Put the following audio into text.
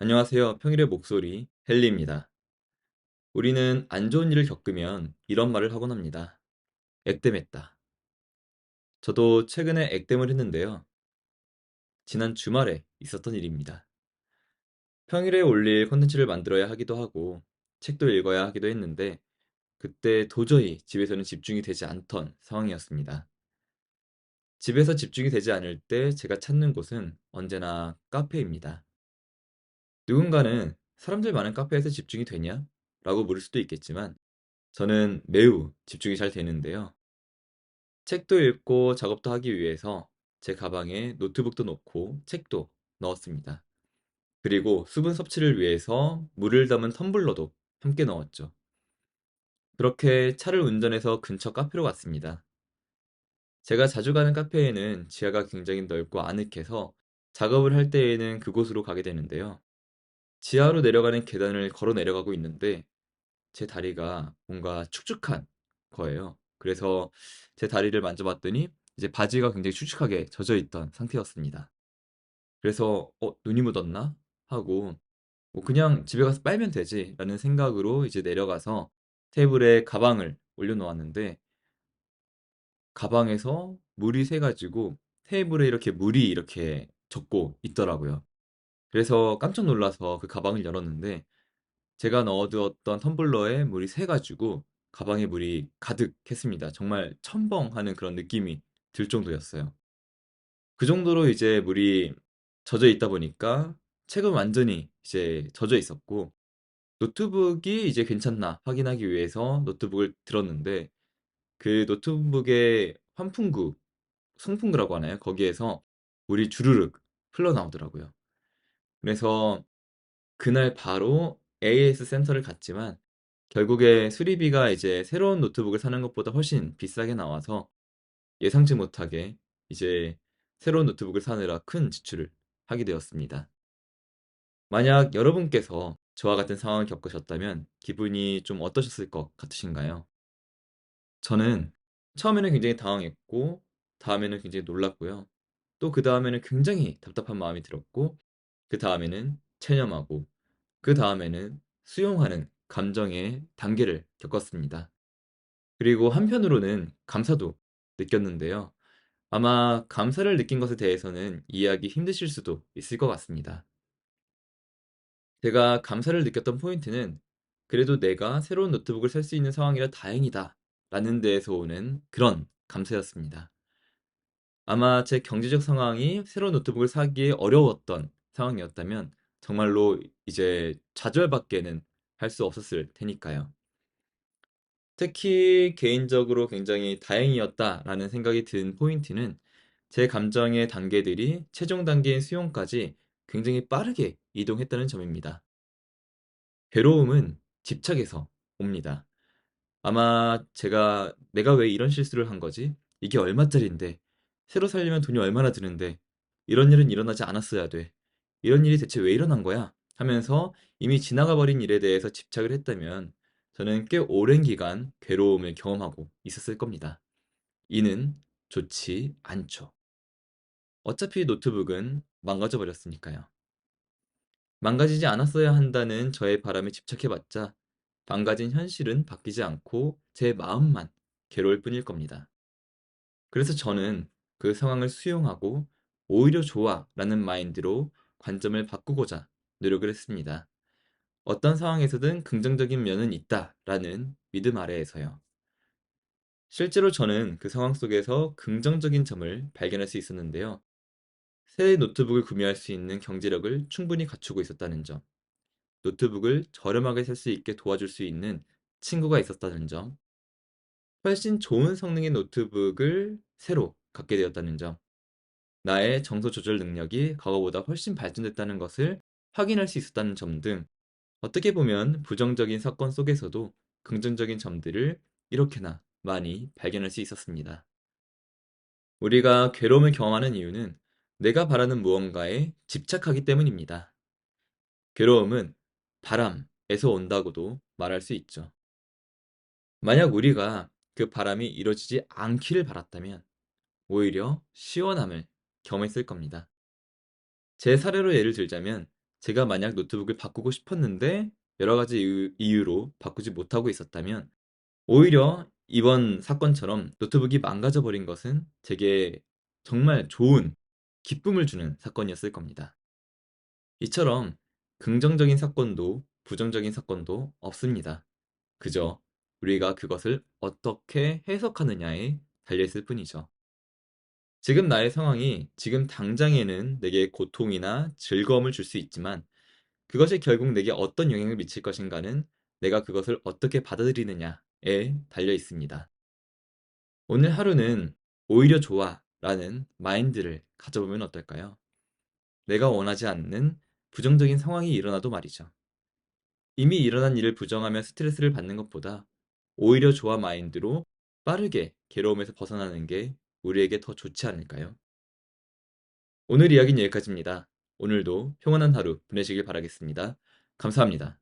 안녕하세요. 평일의 목소리 헨리입니다. 우리는 안 좋은 일을 겪으면 이런 말을 하곤 합니다. 액땜했다. 저도 최근에 액땜을 했는데요. 지난 주말에 있었던 일입니다. 평일에 올릴 콘텐츠를 만들어야 하기도 하고 책도 읽어야 하기도 했는데 그때 도저히 집에서는 집중이 되지 않던 상황이었습니다. 집에서 집중이 되지 않을 때 제가 찾는 곳은 언제나 카페입니다. 누군가는 사람들 많은 카페에서 집중이 되냐? 라고 물을 수도 있겠지만 저는 매우 집중이 잘 되는데요. 책도 읽고 작업도 하기 위해서 제 가방에 노트북도 넣고 책도 넣었습니다. 그리고 수분 섭취를 위해서 물을 담은 텀블러도 함께 넣었죠. 그렇게 차를 운전해서 근처 카페로 갔습니다. 제가 자주 가는 카페에는 지하가 굉장히 넓고 아늑해서 작업을 할 때에는 그곳으로 가게 되는데요. 지하로 내려가는 계단을 걸어 내려가고 있는데 제 다리가 뭔가 축축한 거예요. 그래서 제 다리를 만져봤더니 이제 바지가 굉장히 축축하게 젖어 있던 상태였습니다. 그래서 눈이 묻었나? 하고 뭐 그냥 집에 가서 빨면 되지라는 생각으로 이제 내려가서 테이블에 가방을 올려놓았는데 가방에서 물이 새가지고 테이블에 이렇게 물이 이렇게 젖고 있더라고요. 그래서 깜짝 놀라서 그 가방을 열었는데 제가 넣어두었던 텀블러에 물이 새가지고 가방에 물이 가득했습니다. 정말 첨벙하는 그런 느낌이 들 정도였어요. 그 정도로 이제 물이 젖어 있다 보니까 책은 완전히 이제 젖어 있었고 노트북이 이제 괜찮나 확인하기 위해서 노트북을 들었는데 그 노트북의 환풍구, 송풍구라고 하나요? 거기에서 물이 주르륵 흘러나오더라고요. 그래서 그날 바로 AS 센터를 갔지만 결국에 수리비가 이제 새로운 노트북을 사는 것보다 훨씬 비싸게 나와서 예상치 못하게 이제 새로운 노트북을 사느라 큰 지출을 하게 되었습니다. 만약 여러분께서 저와 같은 상황을 겪으셨다면 기분이 좀 어떠셨을 것 같으신가요? 저는 처음에는 굉장히 당황했고, 다음에는 굉장히 놀랐고요. 또 그 다음에는 굉장히 답답한 마음이 들었고, 그 다음에는 체념하고, 그 다음에는 수용하는 감정의 단계를 겪었습니다. 그리고 한편으로는 감사도 느꼈는데요. 아마 감사를 느낀 것에 대해서는 이해하기 힘드실 수도 있을 것 같습니다. 제가 감사를 느꼈던 포인트는 그래도 내가 새로운 노트북을 살 수 있는 상황이라 다행이다 라는 데에서 오는 그런 감사였습니다. 아마 제 경제적 상황이 새로운 노트북을 사기에 어려웠던 상황이었다면 정말로 이제 좌절밖에는 할 수 없었을 테니까요. 특히 개인적으로 굉장히 다행이었다라는 생각이 든 포인트는 제 감정의 단계들이 최종 단계인 수용까지 굉장히 빠르게 이동했다는 점입니다. 괴로움은 집착에서 옵니다. 아마 제가 '내가 왜 이런 실수를 한 거지? 이게 얼마짜린데? 새로 살려면 돈이 얼마나 드는데? 이런 일은 일어나지 않았어야 돼. 이런 일이 대체 왜 일어난 거야?' 하면서 이미 지나가 버린 일에 대해서 집착을 했다면 저는 꽤 오랜 기간 괴로움을 경험하고 있었을 겁니다. 이는 좋지 않죠. 어차피 노트북은 망가져 버렸으니까요. 망가지지 않았어야 한다는 저의 바람에 집착해봤자 망가진 현실은 바뀌지 않고 제 마음만 괴로울 뿐일 겁니다. 그래서 저는 그 상황을 수용하고 오히려 좋아 라는 마인드로 관점을 바꾸고자 노력을 했습니다. 어떤 상황에서든 긍정적인 면은 있다 라는 믿음 아래에서요. 실제로 저는 그 상황 속에서 긍정적인 점을 발견할 수 있었는데요. 새 노트북을 구매할 수 있는 경제력을 충분히 갖추고 있었다는 점, 노트북을 저렴하게 살 수 있게 도와줄 수 있는 친구가 있었다는 점, 훨씬 좋은 성능의 노트북을 새로 갖게 되었다는 점, 나의 정서 조절 능력이 과거보다 훨씬 발전됐다는 것을 확인할 수 있었다는 점 등 어떻게 보면 부정적인 사건 속에서도 긍정적인 점들을 이렇게나 많이 발견할 수 있었습니다. 우리가 괴로움을 경험하는 이유는 내가 바라는 무언가에 집착하기 때문입니다. 괴로움은 바람에서 온다고도 말할 수 있죠. 만약 우리가 그 바람이 이루어지지 않기를 바랐다면 오히려 시원함을 경험했을 겁니다. 제 사례로 예를 들자면 제가 만약 노트북을 바꾸고 싶었는데 여러 가지 이유로 바꾸지 못하고 있었다면 오히려 이번 사건처럼 노트북이 망가져 버린 것은 제게 정말 좋은 기쁨을 주는 사건이었을 겁니다. 이처럼 긍정적인 사건도 부정적인 사건도 없습니다. 그저 우리가 그것을 어떻게 해석하느냐에 달려있을 뿐이죠. 지금 나의 상황이 지금 당장에는 내게 고통이나 즐거움을 줄 수 있지만 그것이 결국 내게 어떤 영향을 미칠 것인가는 내가 그것을 어떻게 받아들이느냐에 달려 있습니다. 오늘 하루는 오히려 좋아 라는 마인드를 가져보면 어떨까요? 내가 원하지 않는 부정적인 상황이 일어나도 말이죠. 이미 일어난 일을 부정하며 스트레스를 받는 것보다 오히려 좋아 마인드로 빠르게 괴로움에서 벗어나는 게 우리에게 더 좋지 않을까요? 오늘 이야기는 여기까지입니다. 오늘도 평온한 하루 보내시길 바라겠습니다. 감사합니다.